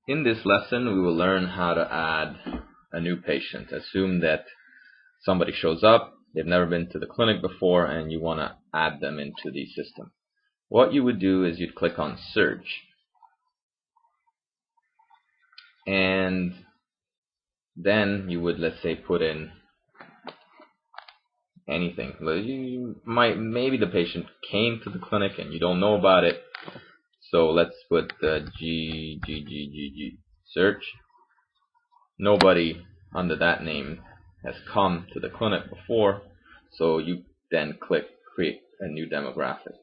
In this lesson, we will learn how to add a new patient. Assume that somebody shows up, they've never been to the clinic before, and you want to add them into the system. What you would do is you'd click on search, and then you would, let's say, put in anything. Maybe the patient came to the clinic and you don't know about it. So let's put the G search. Nobody under that name has come to the clinic before, so you then click create a new demographic.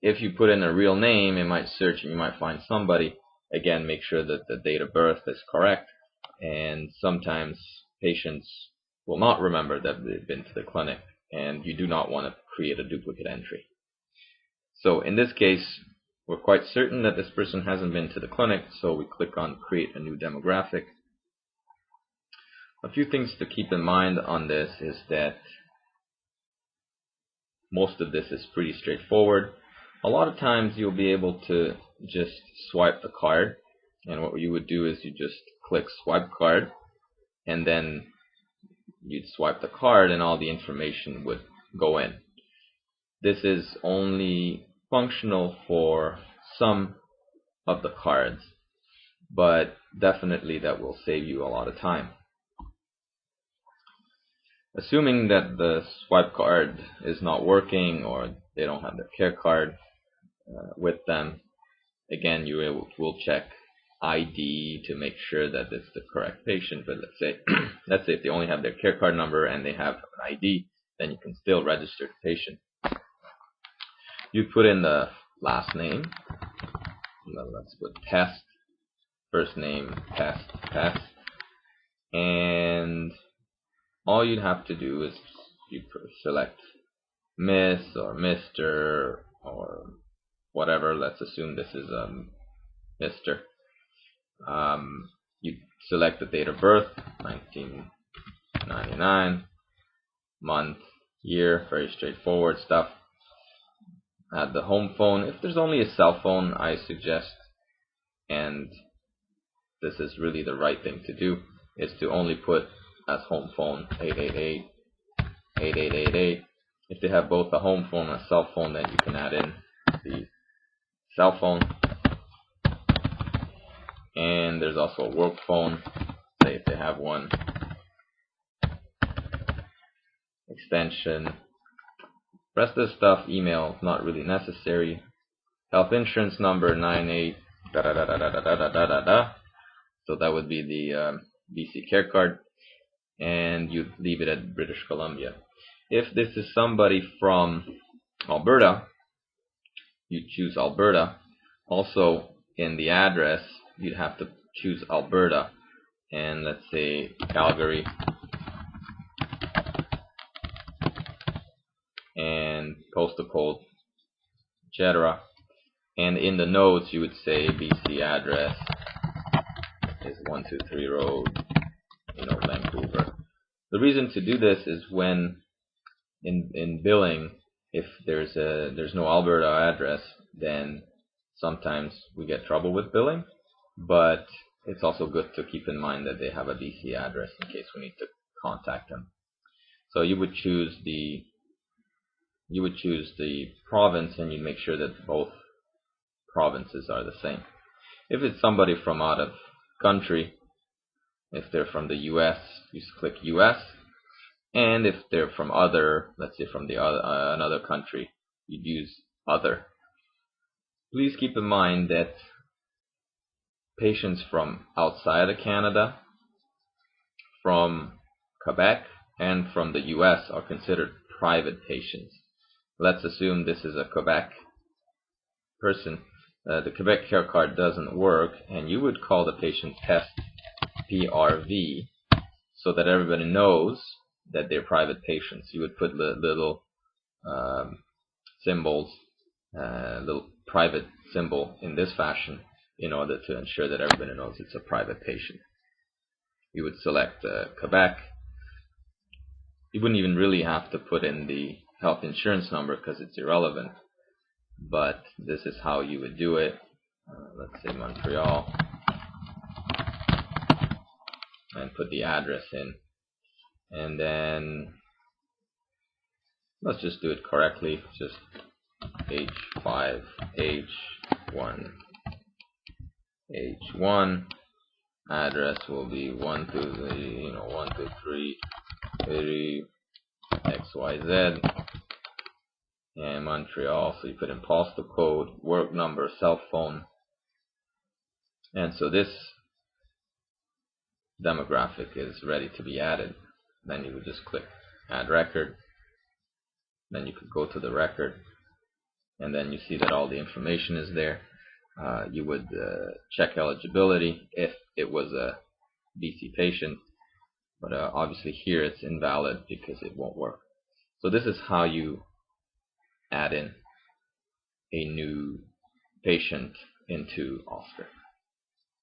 If you put in a real name, it might search and you might find somebody. Again, make sure that the date of birth is correct, and sometimes patients will not remember that they've been to the clinic, and you do not want to create a duplicate entry. So in this case, we're quite certain that this person hasn't been to the clinic, so we click on create a new demographic. A few things to keep in mind on this is that most of this is pretty straightforward. A lot of times you'll be able to just swipe the card, and what you would do is you just click swipe card, and then you'd swipe the card and all the information would go in. This is only functional for some of the cards, but definitely that will save you a lot of time. Assuming that the swipe card is not working or they don't have their care card with them, again, you will check ID to make sure that it's the correct patient. But let's say if they only have their care card number and they have an ID, then you can still register the patient. You put in the last name. Let's put test. First name test, and all you'd have to do is you select Miss or Mr. or whatever. Let's assume this is Mr. You select the date of birth, 1999, month, year, very straightforward stuff. Add the home phone. If there's only a cell phone, I suggest, and this is really the right thing to do, is to only put as home phone 888. If they have both a home phone and a cell phone, then you can add in the cell phone. And there's also a work phone, say if they have one. Extension. Rest of the stuff, email, not really necessary. Health insurance number 98 . So that would be the BC care card, and you leave it at British Columbia. If this is somebody from Alberta, you choose Alberta. Also in the address, you'd have to choose Alberta, and let's say Calgary, and postal code, etc. And in the notes you would say BC address is 123 Road, Vancouver. The reason to do this is when in billing, if there's no Alberta address, then sometimes we get trouble with billing. But it's also good to keep in mind that they have a BC address in case we need to contact them. So you would choose the province, and you make sure that both provinces are the same. If it's somebody from out of country, if they're from the US, you just click US, and if they're from let's say from another country, you'd use other. Please keep in mind that patients from outside of Canada, from Quebec, and from the US are considered private patients. Let's assume this is a Quebec person. The Quebec care card doesn't work, and you would call the patient test PRV so that everybody knows that they're private patients. You would put little symbols, little private symbol in this fashion in order to ensure that everybody knows it's a private patient. You would select Quebec. You wouldn't even really have to put in the health insurance number because it's irrelevant, but this is how you would do it. Let's say Montreal. and put the address in, and then let's just do it correctly. Just H5 H1 H1. Address will be 123 XYZ, and Montreal. So you put in postal code, work number, cell phone, and so this demographic is ready to be added. Then you would just click add record. Then you could go to the record, and then you see that all the information is there. You would check eligibility if it was a BC patient, but obviously here it's invalid because it won't work. So this is how you add in a new patient into Oscar.